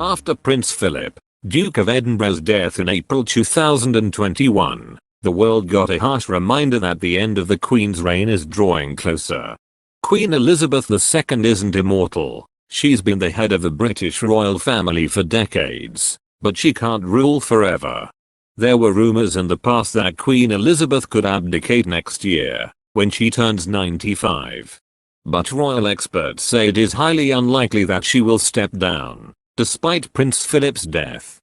After Prince Philip, Duke of Edinburgh's death in April 2021, the world got a harsh reminder that the end of the Queen's reign is drawing closer. Queen Elizabeth II isn't immortal. She's been the head of the British royal family for decades, but she can't rule forever. There were rumors in the past that Queen Elizabeth could abdicate next year, when she turns 95. But royal experts say it is highly unlikely that she will step down, despite Prince Philip's death.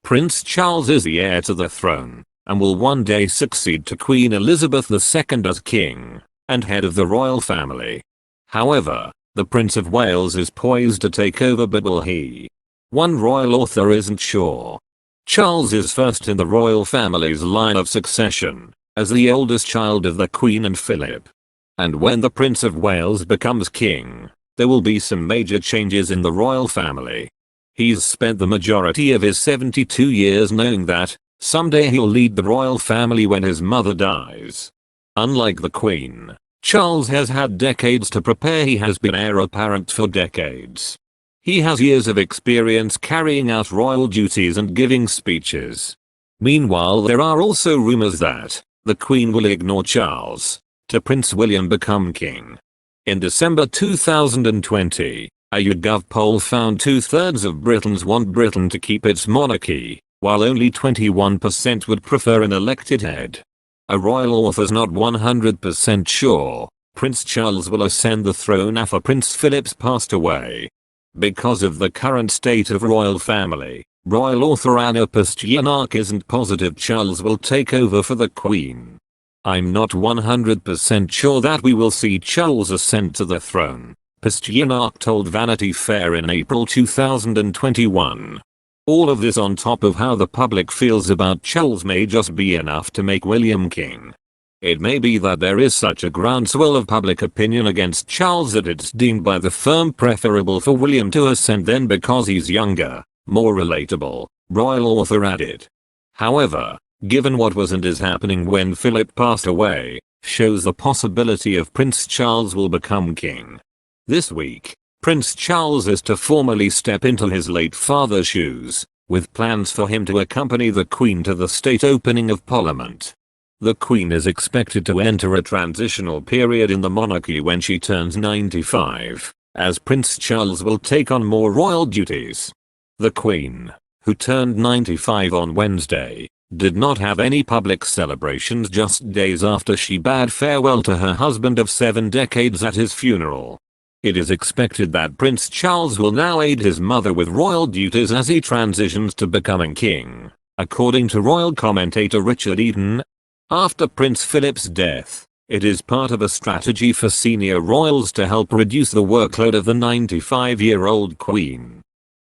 Prince Charles is the heir to the throne, and will one day succeed to Queen Elizabeth II as king and head of the royal family. However, the Prince of Wales is poised to take over, but will he? One royal author isn't sure. Charles is first in the royal family's line of succession, as the oldest child of the Queen and Philip. And when the Prince of Wales becomes king, there will be some major changes in the royal family. He's spent the majority of his 72 years knowing that someday he'll lead the royal family when his mother dies. Unlike the Queen, Charles has had decades to prepare. He has been heir apparent for decades. He has years of experience carrying out royal duties and giving speeches. Meanwhile, there are also rumors that the Queen will ignore Charles to Prince William become king. In December 2020, a YouGov poll found 2/3 of Britons want Britain to keep its monarchy, while only 21% would prefer an elected head. A royal author's not 100% sure Prince Charles will ascend the throne after Prince Philip's passed away. Because of the current state of royal family, royal author Anna Pasternak isn't positive Charles will take over for the Queen. "I'm not 100% sure that we will see Charles ascend to the throne," Pasternak told Vanity Fair in April 2021. All of this on top of how the public feels about Charles may just be enough to make William king. It may be that there is such a groundswell of public opinion against Charles that it's deemed by the firm preferable for William to ascend then because he's younger, more relatable, royal author added. However, given what was and is happening when Philip passed away, shows the possibility of Prince Charles will become king. This week, Prince Charles is to formally step into his late father's shoes, with plans for him to accompany the Queen to the state opening of Parliament. The Queen is expected to enter a transitional period in the monarchy when she turns 95, as Prince Charles will take on more royal duties. The Queen, who turned 95 on Wednesday, did not have any public celebrations just days after she bade farewell to her husband of 7 decades at his funeral. It is expected that Prince Charles will now aid his mother with royal duties as he transitions to becoming king, according to royal commentator Richard Eden. After Prince Philip's death, it is part of a strategy for senior royals to help reduce the workload of the 95-year-old Queen.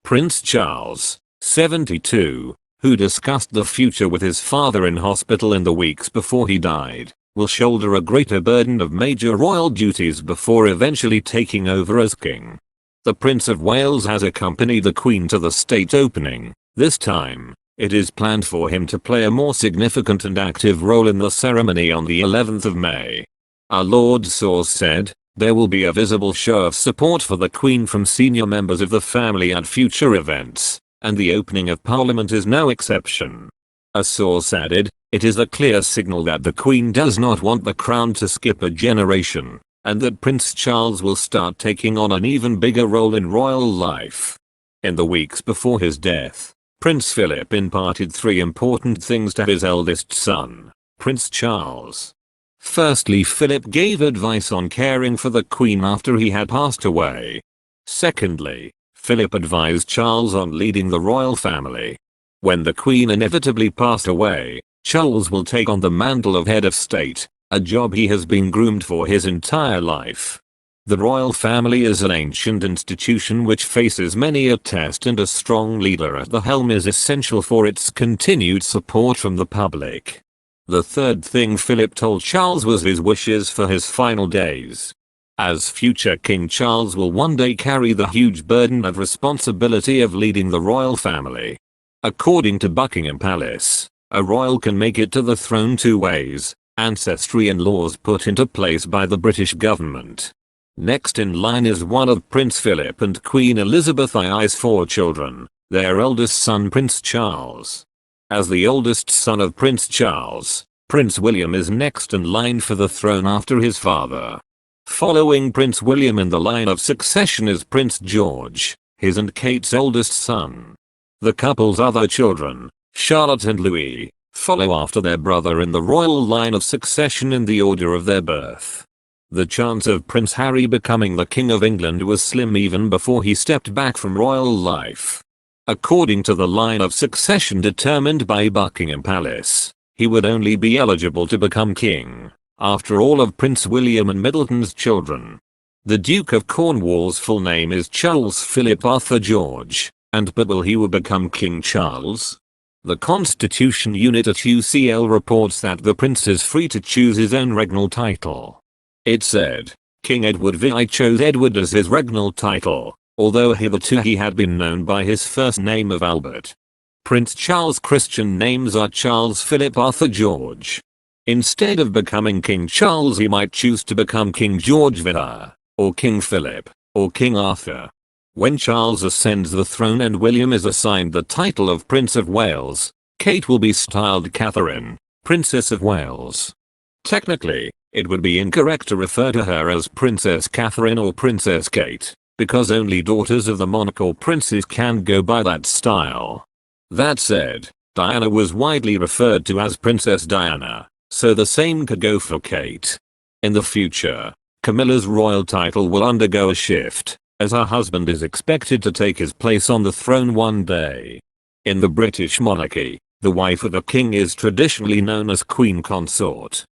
Prince Charles, 72, who discussed the future with his father in hospital in the weeks before he died, will shoulder a greater burden of major royal duties before eventually taking over as king. The Prince of Wales has accompanied the Queen to the state opening. This time, it is planned for him to play a more significant and active role in the ceremony on the 11th of May. A Lord source said, there will be a visible show of support for the Queen from senior members of the family at future events, and the opening of Parliament is no exception. A source added, it is a clear signal that the Queen does not want the crown to skip a generation, and that Prince Charles will start taking on an even bigger role in royal life. In the weeks before his death, Prince Philip imparted 3 important things to his eldest son, Prince Charles. Firstly, Philip gave advice on caring for the Queen after he had passed away. Secondly, Philip advised Charles on leading the royal family. When the Queen inevitably passed away, Charles will take on the mantle of head of state, a job he has been groomed for his entire life. The royal family is an ancient institution which faces many a test, and a strong leader at the helm is essential for its continued support from the public. The third thing Philip told Charles was his wishes for his final days. As future King Charles will one day carry the huge burden of responsibility of leading the royal family. According to Buckingham Palace, a royal can make it to the throne 2 ways: ancestry and laws put into place by the British government. Next in line is one of Prince Philip and Queen Elizabeth I's 4 children, their eldest son Prince Charles. As the oldest son of Prince Charles, Prince William is next in line for the throne after his father. Following Prince William in the line of succession is Prince George, his and Kate's oldest son. The couple's other children, Charlotte and Louis, follow after their brother in the royal line of succession in the order of their birth. The chance of Prince Harry becoming the King of England was slim even before he stepped back from royal life. According to the line of succession determined by Buckingham Palace, he would only be eligible to become king after all of Prince William and Middleton's children. The Duke of Cornwall's full name is Charles Philip Arthur George, but will he become King Charles? The Constitution Unit at UCL reports that the prince is free to choose his own regnal title. It said, King Edward VI chose Edward as his regnal title, although hitherto he had been known by his first name of Albert. Prince Charles' Christian names are Charles Philip Arthur George. Instead of becoming King Charles he might choose to become King George VI, or King Philip, or King Arthur. When Charles ascends the throne and William is assigned the title of Prince of Wales, Kate will be styled Catherine, Princess of Wales. Technically, it would be incorrect to refer to her as Princess Catherine or Princess Kate, because only daughters of the monarch or princes can go by that style. That said, Diana was widely referred to as Princess Diana, so the same could go for Kate. In the future, Camilla's royal title will undergo a shift, as her husband is expected to take his place on the throne one day. In the British monarchy, the wife of a king is traditionally known as Queen Consort.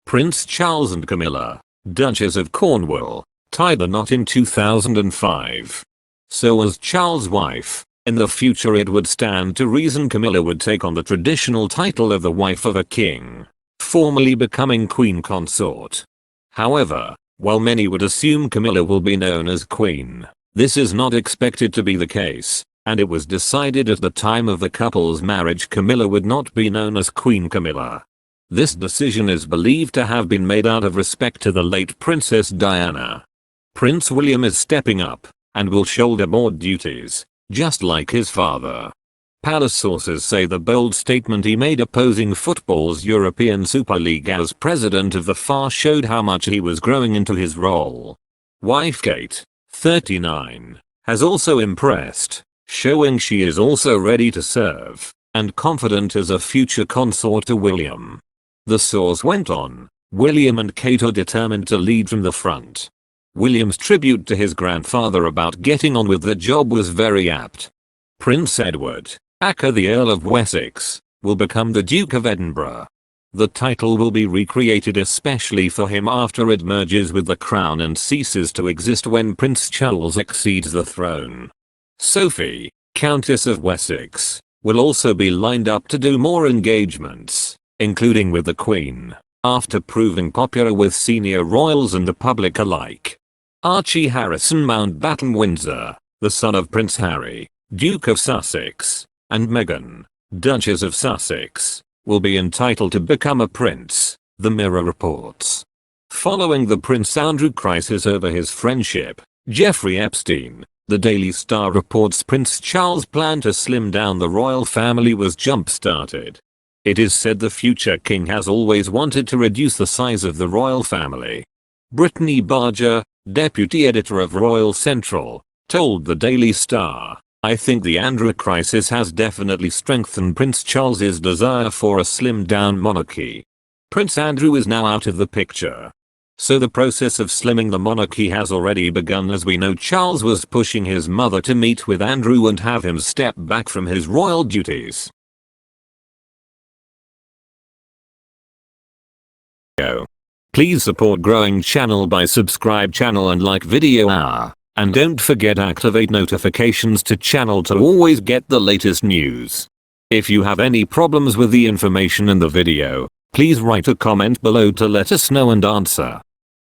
Prince Charles and Camilla, Duchess of Cornwall, tied the knot in 2005. So was Charles' wife. In the future it would stand to reason Camilla would take on the traditional title of the wife of a king, formally becoming Queen Consort. However, while many would assume Camilla will be known as Queen, this is not expected to be the case, and it was decided at the time of the couple's marriage Camilla would not be known as Queen Camilla. This decision is believed to have been made out of respect to the late Princess Diana. Prince William is stepping up, and will shoulder more duties, just like his father. Palace sources say the bold statement he made opposing football's European Super League as president of the FA showed how much he was growing into his role. Wife Kate, 39, has also impressed, showing she is also ready to serve, and confident as a future consort to William. The source went on, William and Kate are determined to lead from the front. William's tribute to his grandfather about getting on with the job was very apt. Prince Edward, aka the Earl of Wessex, will become the Duke of Edinburgh. The title will be recreated especially for him after it merges with the crown and ceases to exist when Prince Charles accedes the throne. Sophie, Countess of Wessex, will also be lined up to do more engagements, including with the Queen, after proving popular with senior royals and the public alike. Archie Harrison Mountbatten Windsor, the son of Prince Harry, Duke of Sussex, and Meghan, Duchess of Sussex, will be entitled to become a prince, the Mirror reports. Following the Prince Andrew crisis over his friendship, Jeffrey Epstein, the Daily Star reports Prince Charles' plan to slim down the royal family was jump-started. It is said the future king has always wanted to reduce the size of the royal family. Brittany Barger, deputy editor of Royal Central, told the Daily Star, I think the Andrew crisis has definitely strengthened Prince Charles's desire for a slimmed-down monarchy. Prince Andrew is now out of the picture. So the process of slimming the monarchy has already begun, as we know Charles was pushing his mother to meet with Andrew and have him step back from his royal duties. Please support growing channel by subscribe channel and like video hour. And don't forget activate notifications to channel to always get the latest news. If you have any problems with the information in the video, please write a comment below to let us know and answer.